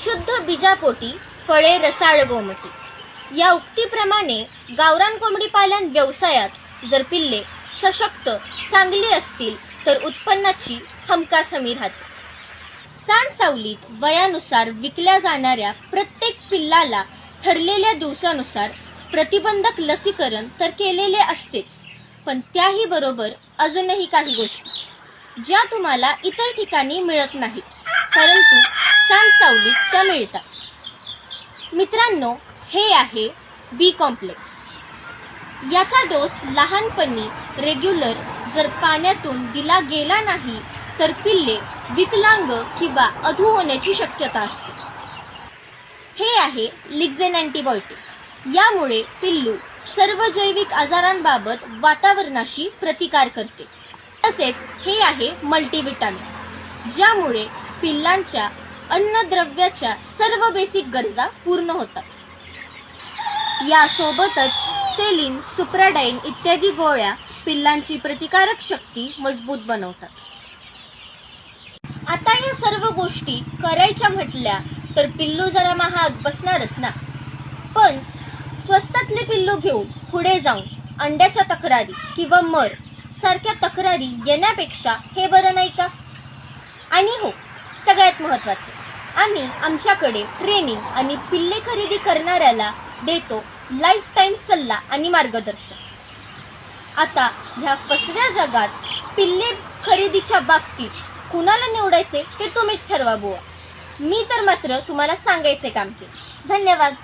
शुद्ध बीजापोटी फळे रसाळ गोमटी। या उक्तीप्रमाणे गावरान कोंबडी पालन व्यवसायात जर पिल्ले सशक्त चांगली असतील तर उत्पन्नाची हमखास हमी राहते। सांड-सावलीत वयानुसार विकल्या जाणाऱ्या प्रत्येक पिल्लाला ठरलेल्या दिवसानुसार प्रतिबंधक लसीकरण तर केलेले असतेच, पण त्याही बरोबर अजूनही काही गोष्टी ज्या तुम्हाला इतर ठिकाणी मिळत नाहीत, परंतु सांड-सावलीत त्या मिळतात। मित्रांनो, हे आहे बी कॉम्प्लेक्स। याचा डोस लहानपणी रेग्युलर जर पाण्यातून दिला गेला नाही तर पिल्ले विकलांग किंवा अधू होण्याची शक्यता असते। हे आहे लिक्झेन अँटीबायोटिक। यामुळे पिल्लू सर्व जैविक आजारांबाबत वातावरणाशी प्रतिकार करते। तसेच हे आहे मल्टीविटामिन, ज्यामुळे पिल्लांच्या अन्नद्रव्याच्या सर्व बेसिक गरजा पूर्ण होतात। यासोबतच सेलिन, सुप्राडाइन इत्यादी गोळ्या पिल्लांची प्रतिकारक शक्ती मजबूत बनवतात। आता या सर्व गोष्टी करायच्या म्हटल्या तर पिल्लू जरा महाग बसणारच ना, पण स्वस्तातले पिल्लू घेऊन पुढे जाऊन अंड्याच्या तक्रारी किंवा मर सारख्या तक्रारी येण्यापेक्षा हे बरं नाही का? आणि हो, सगळ्यात महत्त्वाचे, आम्ही आमच्याकडे ट्रेनिंग आणि पिल्ले खरेदी करणाऱ्याला देतो लाईफ टाईम सल्ला आणि मार्गदर्शन। आता ह्या फसव्या जगात पिल्ले खरेदीच्या बाबतीत कुणाला निवडायचे ते तुम्हीच ठरवा बुवा। मी तर मात्र तुम्हाला सांगायचे काम केले। धन्यवाद।